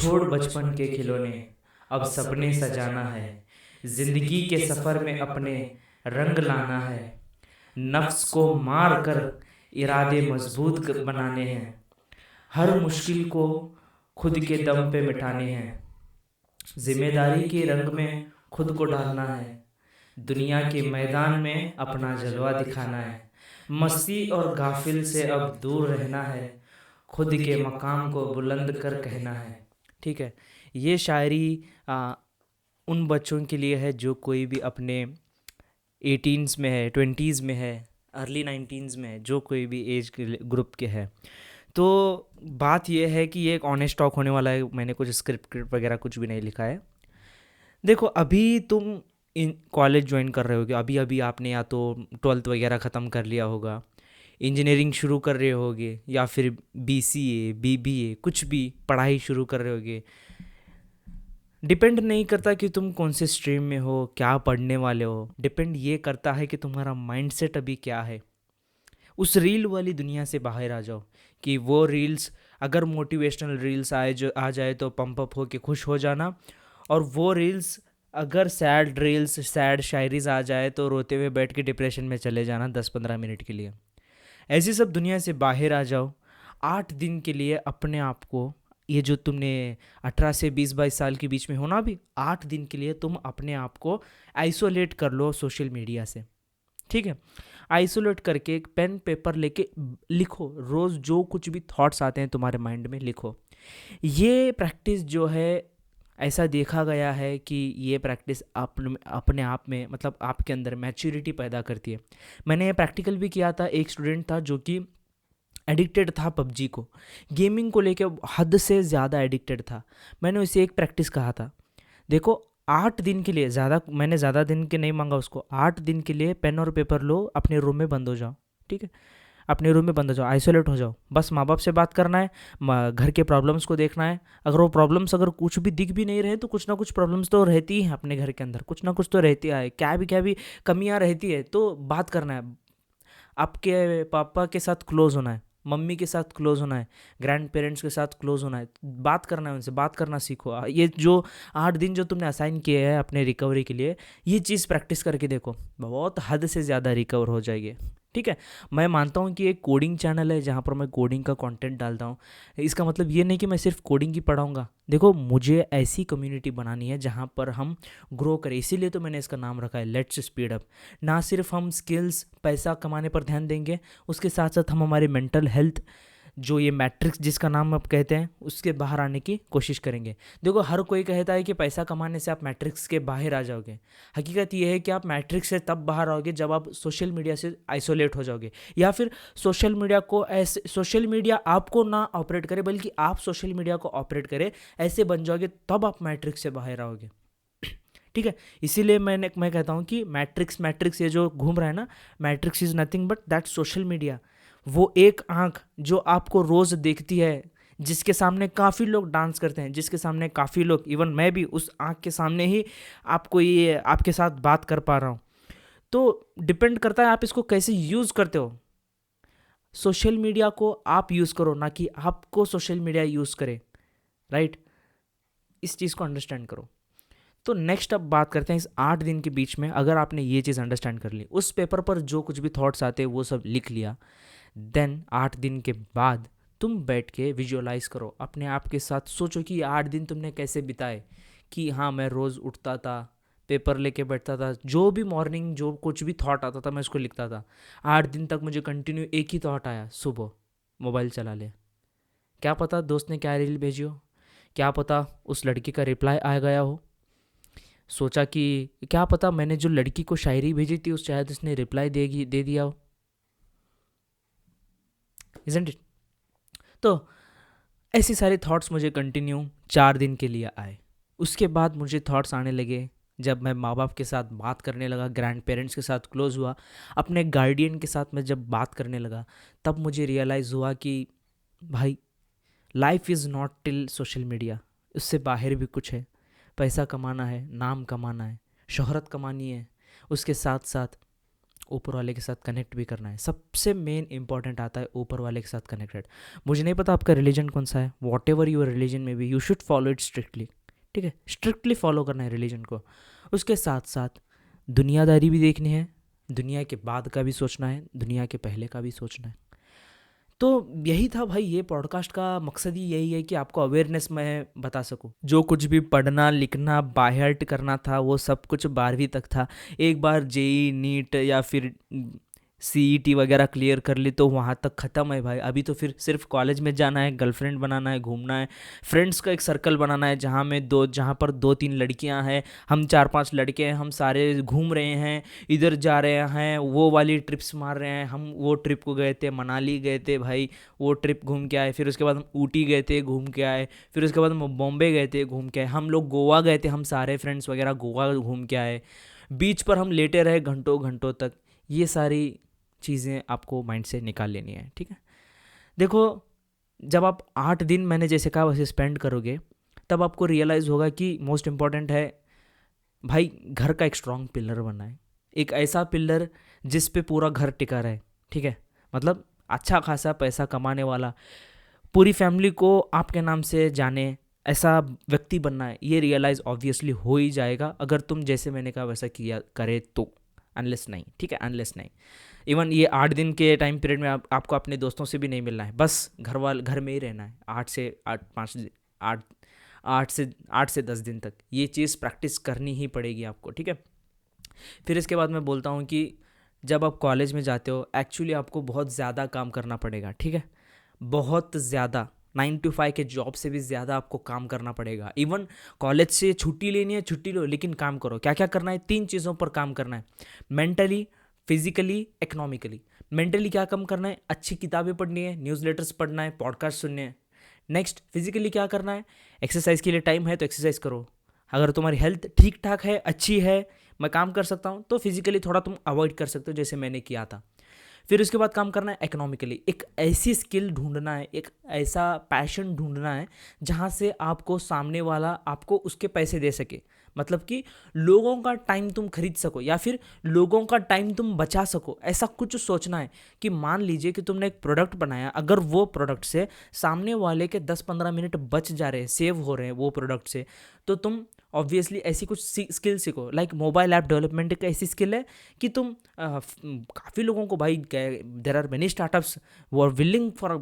छोड़ बचपन के खिलौने, अब सपने सजाना है। जिंदगी के सफर में अपने रंग लाना है। नफ्स को मार कर इरादे मजबूत बनाने हैं। हर मुश्किल को खुद के दम पे मिटाने हैं। जिम्मेदारी के रंग में खुद को ढालना है। दुनिया के मैदान में अपना जलवा दिखाना है। मस्ती और गाफिल से अब दूर रहना है। खुद के मकाम को बुलंद कर कहना है। ठीक है। ये शायरी उन बच्चों के लिए है जो कोई भी अपने 18s में है, 20s में है, अर्ली 19s में है, जो कोई भी एज के ग्रुप के है। तो बात यह है कि ये एक ऑनेस्ट टॉक होने वाला है। मैंने कुछ स्क्रिप्ट वगैरह कुछ भी नहीं लिखा है। देखो, अभी तुम इन कॉलेज ज्वाइन कर रहे होगे, अभी अभी आपने या तो 12th वगैरह ख़त्म कर लिया होगा, इंजीनियरिंग शुरू कर रहे होगे, या फिर BCA BBA कुछ भी पढ़ाई शुरू कर रहे होगे। डिपेंड नहीं करता कि तुम कौन से स्ट्रीम में हो, क्या पढ़ने वाले हो। डिपेंड ये करता है कि तुम्हारा माइंडसेट अभी क्या है। उस रील वाली दुनिया से बाहर आ जाओ कि वो रील्स, अगर मोटिवेशनल रील्स आ जाए तो पंप अप हो के खुश हो जाना, और वो रील्स अगर सैड रील्स, सैड शायरीज आ जाए तो रोते हुए बैठ के डिप्रेशन में चले जाना 10-15 मिनट के लिए। ऐसी सब दुनिया से बाहर आ जाओ। 8 दिन के लिए अपने आप को, ये जो तुमने 18 से 20-22 साल के बीच में हो ना, अभी 8 दिन के लिए तुम अपने आप को आइसोलेट कर लो सोशल मीडिया से। ठीक है। आइसोलेट करके एक पेन पेपर लेके लिखो, रोज़ जो कुछ भी थॉट्स आते हैं तुम्हारे माइंड में लिखो। ये प्रैक्टिस जो है, ऐसा देखा गया है कि ये प्रैक्टिस अपने आप में, मतलब आपके अंदर मैच्योरिटी पैदा करती है। मैंने ये प्रैक्टिकल भी किया था। एक स्टूडेंट था जो कि एडिक्टेड था पबजी को, गेमिंग को लेके हद से ज़्यादा एडिक्टेड था। मैंने उसे एक प्रैक्टिस कहा था, देखो 8 दिन के लिए, मैंने ज़्यादा दिन के नहीं मांगा उसको, 8 दिन के लिए पेन और पेपर लो, अपने रूम में बंद हो जाओ। ठीक है। अपने रूम में बंद हो जाओ, आइसोलेट हो जाओ। बस माँ बाप से बात करना है, घर के प्रॉब्लम्स को देखना है। अगर वो प्रॉब्लम्स अगर कुछ भी दिख भी नहीं रहे तो कुछ ना कुछ प्रॉब्लम्स तो रहती है अपने घर के अंदर, कुछ ना कुछ तो रहती है, क्या भी कमियाँ रहती है, तो बात करना है। आपके पापा के साथ क्लोज होना है, मम्मी के साथ क्लोज होना है, ग्रैंड पेरेंट्स के साथ क्लोज होना है, बात करना है, उनसे बात करना सीखो। ये जो 8 दिन जो तुमने असाइन किए हैं अपने रिकवरी के लिए, ये चीज़ प्रैक्टिस करके देखो, बहुत हद से ज़्यादा रिकवर हो जाएगी। ठीक है। मैं मानता हूँ कि एक कोडिंग चैनल है जहाँ पर मैं कोडिंग का कंटेंट डालता हूँ। इसका मतलब ये नहीं कि मैं सिर्फ कोडिंग ही पढ़ाऊँगा। देखो, मुझे ऐसी कम्युनिटी बनानी है जहाँ पर हम ग्रो करें, इसीलिए तो मैंने इसका नाम रखा है लेट्स स्पीड अप। ना सिर्फ हम स्किल्स, पैसा कमाने पर ध्यान देंगे, उसके साथ साथ हम हमारे मेंटल हेल्थ, जो ये मैट्रिक्स जिसका नाम आप कहते हैं, उसके बाहर आने की कोशिश करेंगे। देखो, हर कोई कहता है कि पैसा कमाने से आप मैट्रिक्स के बाहर आ जाओगे। हकीकत ये है कि आप मैट्रिक्स से तब बाहर आओगे जब आप सोशल मीडिया से आइसोलेट हो जाओगे, या फिर सोशल मीडिया आपको ना ऑपरेट करे बल्कि आप सोशल मीडिया को ऑपरेट करे, ऐसे बन जाओगे, तब आप मैट्रिक्स से बाहर आओगे। ठीक है। इसीलिए मैं कहता हूँ कि मैट्रिक्स ये जो घूम रहा है ना, matrix is nothing but that social media. वो एक आंख जो आपको रोज़ देखती है, जिसके सामने काफ़ी लोग डांस करते हैं, जिसके सामने काफ़ी लोग, इवन मैं भी उस आंख के सामने ही आपको ये आपके साथ बात कर पा रहा हूँ। तो डिपेंड करता है आप इसको कैसे यूज़ करते हो। सोशल मीडिया को आप यूज़ करो, ना कि आपको सोशल मीडिया यूज़ करे। राइट। इस चीज़ को अंडरस्टैंड करो। तो नेक्स्ट अब बात करते हैं इस 8 दिन के बीच में, अगर आपने ये चीज़ अंडरस्टैंड कर ली, उस पेपर पर जो कुछ भी थॉट्स आते हैं वो सब लिख लिया, देन 8 दिन के बाद तुम बैठ के विजुअलाइज करो, अपने आप के साथ सोचो कि 8 दिन तुमने कैसे बिताए। कि हाँ, मैं रोज़ उठता था, पेपर लेके बैठता था, जो भी मॉर्निंग जो कुछ भी थॉट आता था मैं उसको लिखता था। 8 दिन तक मुझे कंटिन्यू एक ही थॉट आया, सुबह मोबाइल चला ले। क्या पता दोस्त ने क्या रील भेजी हो, क्या पता उस लड़की का रिप्लाई आ गया हो। सोचा कि क्या पता मैंने जो लड़की को शायरी भेजी थी उस शायद उसने रिप्लाई दे दिया हो। Isn't it? तो ऐसी सारी थॉट्स मुझे कंटिन्यू 4 दिन के लिए आए। उसके बाद मुझे थॉट्स आने लगे जब मैं माँ बाप के साथ बात करने लगा, ग्रैंड पेरेंट्स के साथ क्लोज़ हुआ, अपने गार्डियन के साथ मैं जब बात करने लगा, तब मुझे रियलाइज़ हुआ कि भाई, life is not till social media, उससे बाहर भी कुछ है। पैसा कमाना है, नाम कमाना है, शोहरत कमानी है, उसके साथ साथ ऊपर वाले के साथ कनेक्ट भी करना है। सबसे मेन इंपॉर्टेंट आता है ऊपर वाले के साथ कनेक्टेड। मुझे नहीं पता आपका रिलीजन कौन सा है, वॉट एवर यूर रिलीजन में भी, you should follow it strictly, ठीक है, स्ट्रिक्टली फॉलो करना है रिलीजन को। उसके साथ साथ दुनियादारी भी देखनी है, दुनिया के बाद का भी सोचना है, दुनिया के पहले का भी सोचना है। तो यही था भाई, ये पॉडकास्ट का मकसद ही यही है कि आपको अवेयरनेस मैं बता सकूं। जो कुछ भी पढ़ना लिखना बाहर करना था वो सब कुछ 12वीं तक था। एक बार जेई नीट या फिर सीईटी वगैरह क्लियर कर ली तो वहाँ तक ख़त्म है भाई। अभी तो फिर सिर्फ कॉलेज में जाना है, गर्लफ्रेंड बनाना है, घूमना है, फ्रेंड्स का एक सर्कल बनाना है जहाँ पर 2-3 लड़कियाँ हैं, हम 4-5 लड़के हैं, हम सारे घूम रहे हैं, इधर जा रहे हैं, वो वाली ट्रिप्स मार रहे हैं। हम वो ट्रिप को गए थे, मनाली गए थे भाई, वो ट्रिप घूम के आए। फिर उसके बाद हम ऊटी गए थे, घूम के आए। फिर उसके बाद हम बॉम्बे गए थे, घूम के आए। हम लोग गोवा गए थे, हम सारे फ्रेंड्स वगैरह गोवा घूम के आए। बीच पर हम लेटे रहे घंटों घंटों तक। ये सारी चीज़ें आपको माइंड से निकाल लेनी है, ठीक है। देखो, जब आप 8 दिन मैंने जैसे कहा वैसे स्पेंड करोगे तब आपको रियलाइज़ होगा कि मोस्ट इम्पॉर्टेंट है भाई घर का एक स्ट्रॉन्ग पिलर बनना है। एक ऐसा पिलर जिस पे पूरा घर टिका रहे, ठीक है, मतलब अच्छा खासा पैसा कमाने वाला, पूरी फैमिली को आपके नाम से जाने, ऐसा व्यक्ति बनना है। ये रियलाइज़ ऑब्वियसली हो ही जाएगा अगर तुम जैसे मैंने कहा वैसा किया करे तो, अनलेस नहीं, ठीक है, अनलेस नहीं। इवन ये 8 दिन के टाइम पीरियड में आपको अपने दोस्तों से भी नहीं मिलना है, बस घर में ही रहना है 8 से 10 दिन तक। ये चीज़ प्रैक्टिस करनी ही पड़ेगी आपको, ठीक है। फिर इसके बाद मैं बोलता हूँ कि जब आप कॉलेज में जाते हो एक्चुअली आपको बहुत ज़्यादा काम करना पड़ेगा, ठीक है, बहुत ज़्यादा। 9 to 5 के जॉब से भी ज़्यादा आपको काम करना पड़ेगा। इवन कॉलेज से छुट्टी लेनी है, छुट्टी लो, लेकिन काम करो। क्या क्या करना है? 3 चीज़ों पर काम करना है, मेंटली, फिजिकली, इकोनॉमिकली। मेंटली क्या काम करना है? अच्छी किताबें पढ़नी है, न्यूज़लेटर्स पढ़ना है, पॉडकास्ट सुनने हैं। नेक्स्ट, फिजिकली क्या करना है? एक्सरसाइज के लिए टाइम है तो एक्सरसाइज करो। अगर तुम्हारी हेल्थ ठीक ठाक है, अच्छी है, मैं काम कर सकता हूँ, तो फिजिकली थोड़ा तुम अवॉइड कर सकते हो जैसे मैंने किया था। फिर उसके बाद काम करना है इकोनॉमिकली। एक ऐसी स्किल ढूंढना है, एक ऐसा पैशन ढूंढना है जहाँ से आपको सामने वाला आपको उसके पैसे दे सके। मतलब कि लोगों का टाइम तुम खरीद सको या फिर लोगों का टाइम तुम बचा सको। ऐसा कुछ सोचना है कि मान लीजिए कि तुमने एक प्रोडक्ट बनाया, अगर वो प्रोडक्ट से सामने वाले के 10-15 मिनट बच जा रहे हैं, सेव हो रहे हैं वो प्रोडक्ट से, तो तुम ऑब्वियसली ऐसी कुछ स्किल सीखो। लाइक मोबाइल ऐप डेवलपमेंट एक ऐसी स्किल है कि तुम काफ़ी लोगों को भाई, देर आर मेनी स्टार्टअप्स वो are willing for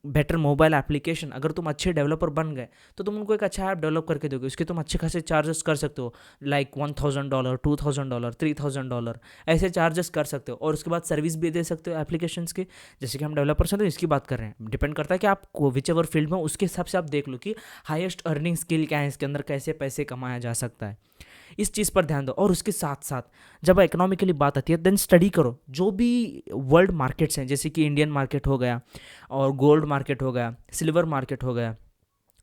better mobile application. अगर तुम अच्छे डेवलपर बन गए तो तुम उनको एक अच्छा ऐप डेवलप करके दोगे, उसके तुम अच्छे खासे चार्जेस कर सकते हो, लाइक $1,000, $2,000, $3,000 ऐसे चार्जेस कर सकते हो। और उसके बाद सर्विस भी दे सकते हो एप्लीकेशंस की। जैसे कि हम डेवलपर्स हैं तो इसकी बात कर रहे हैं, डिपेंड करता है कि आप विच एवर फील्ड में, उसके हिसाब से आप देख लो कि हाईएस्ट अर्निंग स्किल क्या है, इसके अंदर कैसे पैसे कमाया जा सकता है। इस चीज़ पर ध्यान दो। और उसके साथ साथ जब इकोनॉमिकली बात आती है देन स्टडी करो। जो भी वर्ल्ड मार्केट्स हैं, जैसे कि इंडियन मार्केट हो गया और गोल्ड मार्केट हो गया, सिल्वर मार्केट हो गया,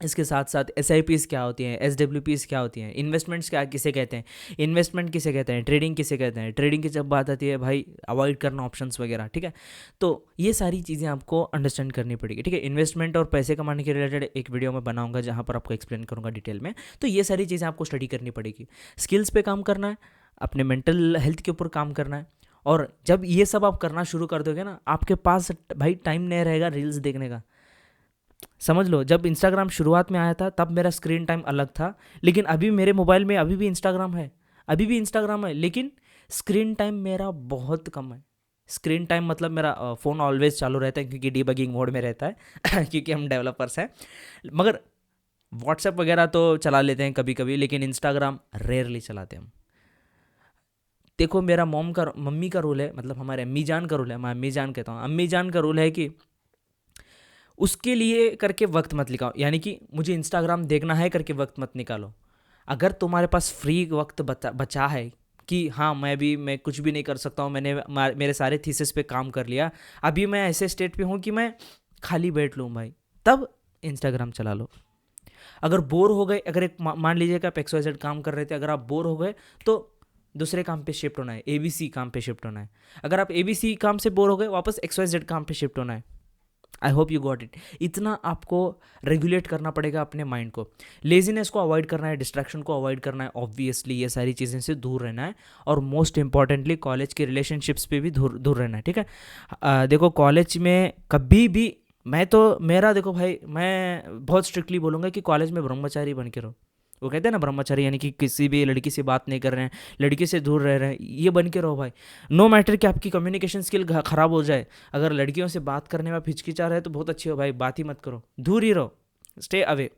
इसके साथ साथ SIPs क्या होती हैं, SWPs क्या होती हैं, इन्वेस्टमेंट्स क्या किसे कहते हैं, इन्वेस्टमेंट किसे कहते हैं, ट्रेडिंग किसे कहते हैं, ट्रेडिंग की जब बात आती है भाई अवॉइड करना ऑप्शंस वगैरह, ठीक है। तो ये सारी चीज़ें आपको अंडरस्टैंड करनी पड़ेगी, ठीक है। इन्वेस्टमेंट और पैसे कमाने के रिलेटेड एक वीडियो मैं बनाऊंगा जहाँ पर आपको एक्सप्लेन करूँगा डिटेल में। तो ये सारी चीज़ें आपको स्टडी करनी पड़ेगी, स्किल्स पे काम करना है, अपने मेंटल हेल्थ के ऊपर काम करना है। और जब ये सब आप करना शुरू कर दोगे ना, आपके पास भाई टाइम नहीं रहेगा रील्स देखने का। समझ लो, जब इंस्टाग्राम शुरुआत में आया था तब मेरा स्क्रीन टाइम अलग था, लेकिन अभी मेरे मोबाइल में अभी भी इंस्टाग्राम है, लेकिन स्क्रीन टाइम मेरा बहुत कम है। स्क्रीन टाइम मतलब मेरा फ़ोन ऑलवेज चालू रहता है क्योंकि डीबगिंग मोड में रहता है क्योंकि हम डेवलपर्स हैं। मगर व्हाट्सएप वगैरह तो चला लेते हैं कभी कभी, लेकिन इंस्टाग्राम रेयरली चलाते हैं हम। देखो, मेरा मम्मी का रूल है, मतलब हमारे अम्मी जान का रूल है, मैं अम्मी जान कहता हूँ, अम्मी जान का रूल है कि उसके लिए करके वक्त मत निकालो, यानी कि मुझे इंस्टाग्राम देखना है करके वक्त मत निकालो। अगर तुम्हारे पास फ्री वक्त बचा है कि हाँ मैं कुछ भी नहीं कर सकता हूँ, मैंने मेरे सारे थीसिस पे काम कर लिया, अभी मैं ऐसे स्टेट पे हूँ कि मैं खाली बैठ लूँ भाई, तब इंस्टाग्राम चला लो। अगर बोर हो गए, अगर एक मान लीजिए कि आप XYZ काम कर रहे थे, अगर आप बोर हो गए तो दूसरे काम पे शिफ्ट होना है, ABC काम पे शिफ्ट होना है। अगर आप ABC काम से बोर हो गए, वापस XYZ काम पे शिफ्ट होना है। I hope you got it. इतना आपको रेगुलेट करना पड़ेगा अपने माइंड को। लेजीनेस को अवॉइड करना है, डिस्ट्रैक्शन को अवॉइड करना है, ऑब्वियसली ये सारी चीज़ें से दूर रहना है। और मोस्ट इंपॉर्टेंटली कॉलेज के रिलेशनशिप्स पे भी दूर दूर रहना है, ठीक है। देखो कॉलेज में कभी भी, मैं तो मेरा देखो भाई, मैं बहुत स्ट्रिक्टली बोलूँगा कि कॉलेज में ब्रह्मचारी बन के रहो। वो कहते हैं ना ब्रह्मचारी, यानी कि किसी भी लड़की से बात नहीं कर रहे हैं, लड़की से दूर रह रहे हैं, ये बन के रहो भाई। नो मैटर कि आपकी कम्युनिकेशन स्किल ख़राब हो जाए, अगर लड़कियों से बात करने में आप हिचकिचा रहे हैं तो बहुत अच्छी हो भाई, बात ही मत करो, दूर ही रहो, स्टे अवे,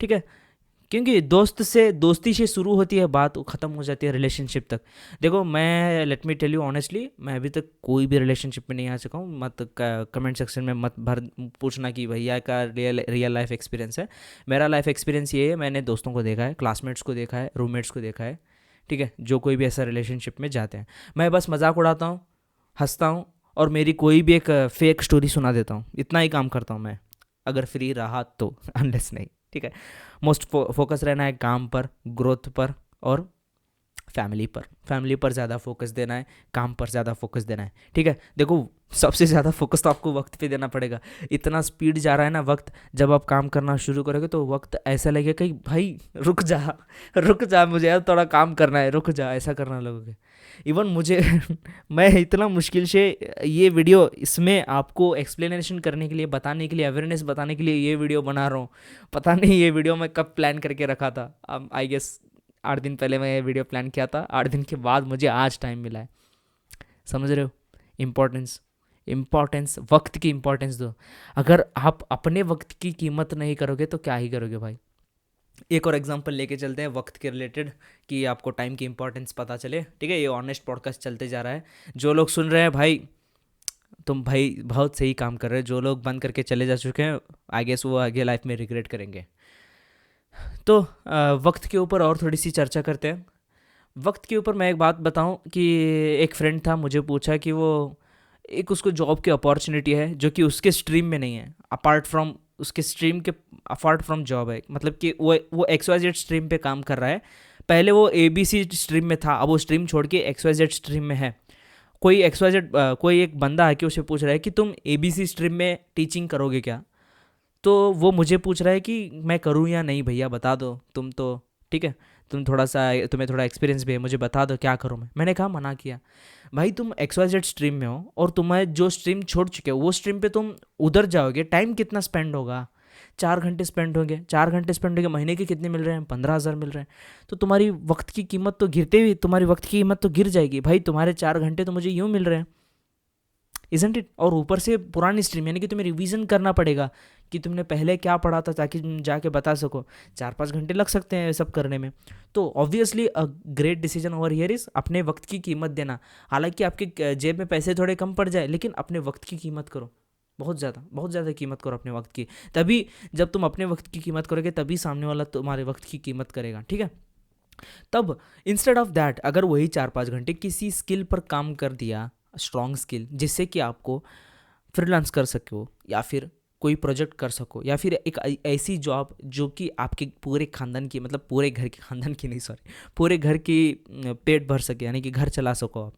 ठीक है। क्योंकि दोस्ती से शुरू होती है बात, वो ख़त्म हो जाती है रिलेशनशिप तक। देखो मैं let me tell you honestly, मैं अभी तक कोई भी रिलेशनशिप में नहीं आ चुका हूँ। मत कमेंट सेक्शन में मत भर पूछना कि भैया का रियल लाइफ एक्सपीरियंस है। मेरा लाइफ एक्सपीरियंस ये है, मैंने दोस्तों को देखा है, क्लासमेट्स को देखा है, रूममेट्स को देखा है, ठीक है, जो कोई भी ऐसा रिलेशनशिप में जाते हैं। मैं बस मजाक उड़ाता हूँ, हंसता हूँ, और मेरी कोई भी एक फेक स्टोरी सुना देता हूँ, इतना ही काम करता हूँ मैं, अगर फ्री रहा तो, अनलेस नहीं, ठीक है। मोस्ट फोकस रहना है काम पर, ग्रोथ पर, और फैमिली पर ज़्यादा फोकस देना है, काम पर ज़्यादा फोकस देना है, ठीक है। देखो सबसे ज़्यादा फोकस तो आपको वक्त पे देना पड़ेगा। इतना स्पीड जा रहा है ना वक्त, जब आप काम करना शुरू करोगे तो वक्त ऐसा लगेगा कि भाई रुक जा मुझे यार थोड़ा काम करना है, रुक जा, ऐसा करना लगोगे। इवन मुझे मैं इतना मुश्किल से ये वीडियो, इसमें आपको एक्सप्लेनेशन करने के लिए, बताने के लिए, अवेयरनेस बताने के लिए ये वीडियो बना रहा हूँ। पता नहीं ये वीडियो मैं कब प्लान करके रखा था, आई गेस 8 दिन पहले मैं ये वीडियो प्लान किया था, 8 दिन के बाद मुझे आज टाइम मिला है। समझ रहे हो? इम्पोर्टेंस, वक्त की इम्पोर्टेंस दो। अगर आप अपने वक्त की कीमत नहीं करोगे तो क्या ही करोगे भाई। एक और एग्जांपल लेके चलते हैं वक्त के रिलेटेड, कि आपको टाइम की इंपॉर्टेंस पता चले, ठीक है। ये ऑनेस्ट पॉडकास्ट चलते जा रहा है। जो लोग सुन रहे हैं भाई, तुम भाई बहुत सही काम कर रहे हो। जो लोग बंद करके चले जा चुके हैं, आई गेस वो आगे लाइफ में रिग्रेट करेंगे। तो वक्त के ऊपर और थोड़ी सी चर्चा करते हैं। वक्त के ऊपर मैं एक बात बताऊं कि एक फ्रेंड था, मुझे पूछा कि वो एक उसको जॉब की अपॉर्चुनिटी है जो कि उसके स्ट्रीम में नहीं है, अपार्ट फ्रॉम उसके स्ट्रीम के, अपार्ट फ्रॉम जॉब है, मतलब कि वो XYZ स्ट्रीम पे काम कर रहा है। पहले वो ABC स्ट्रीम में था, अब वो स्ट्रीम छोड़ के XYZ स्ट्रीम में है। कोई XYZ कोई एक बंदा आके उसे पूछ रहा है कि तुम ABC स्ट्रीम में टीचिंग करोगे क्या। तो वो मुझे पूछ रहा है कि मैं करूँ या नहीं, भैया बता दो, तुम तो ठीक है, तुम्हें थोड़ा एक्सपीरियंस भी है, मुझे बता दो क्या करूँ मैं। मैंने कहा, मना किया। भाई तुम XYZ स्ट्रीम में हो और तुम्हें जो स्ट्रीम छोड़ चुके हो वो स्ट्रीम पे तुम उधर जाओगे, टाइम कितना स्पेंड होगा? 4 घंटे स्पेंड होंगे। 4 घंटे स्पेंड होंगे, महीने के कितने मिल रहे हैं? 15,000 मिल रहे हैं। तो तुम्हारी वक्त की कीमत तो गिरते हुए, तुम्हारी वक्त की कीमत तो गिर जाएगी भाई। तुम्हारे 4 घंटे तो मुझे यूँ मिल रहे हैं, इजंट इट। और ऊपर से पुरानी स्ट्रीम, यानी कि तुम्हें रिवीजन करना पड़ेगा कि तुमने पहले क्या पढ़ा था, ताकि तुम जाके बता सको। 4-5 घंटे लग सकते हैं सब करने में। तो obviously a great decision over here is अपने वक्त की कीमत देना। हालांकि आपके जेब में पैसे थोड़े कम पड़ जाए, लेकिन अपने वक्त की कीमत करो, बहुत ज़्यादा कीमत करो अपने वक्त की। तभी जब तुम अपने वक्त की कीमत करोगे, तभी सामने वाला तुम्हारे वक्त की कीमत करेगा, ठीक है। तब इंस्टेड ऑफ दैट, अगर वही 4-5 घंटे किसी स्किल पर काम कर दिया, स्ट्रॉन्ग स्किल, जिससे कि आपको फ्रीलांस कर सको, या फिर कोई प्रोजेक्ट कर सको, या फिर एक ऐसी जॉब जो कि आपके पूरे खानदान की, मतलब पूरे घर के खानदान की नहीं, सॉरी, पूरे घर की पेट भर सके, यानी कि घर चला सको आप।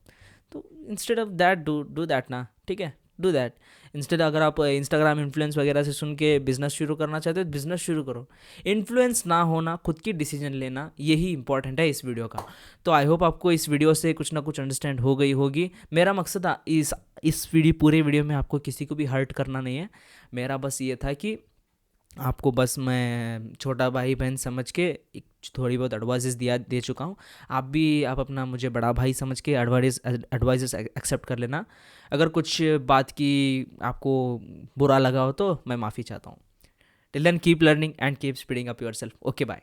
तो instead of that do that ना, ठीक है, डू दैट। इंस्टेड अगर आप इंस्टाग्राम इन्फ्लुएंस वगैरह से सुन के बिजनेस शुरू करना चाहते हो तो बिजनेस शुरू करो। इन्फ्लुएंस ना होना, खुद की डिसीजन लेना, यही इंपॉर्टेंट है इस वीडियो का। तो आई होप आपको इस वीडियो से कुछ ना कुछ अंडरस्टैंड हो गई होगी। मेरा मकसद इस पूरे वीडियो में आपको किसी को भी हर्ट करना नहीं है। मेरा बस ये था कि आपको बस मैं छोटा भाई बहन समझ के एक थोड़ी बहुत एडवाइजेस दे चुका हूँ। आप अपना मुझे बड़ा भाई समझ के एडवाइजेस एक्सेप्ट कर लेना। अगर कुछ बात की आपको बुरा लगा हो तो मैं माफ़ी चाहता हूँ। Till then keep learning and keep speeding up yourself. Okay bye.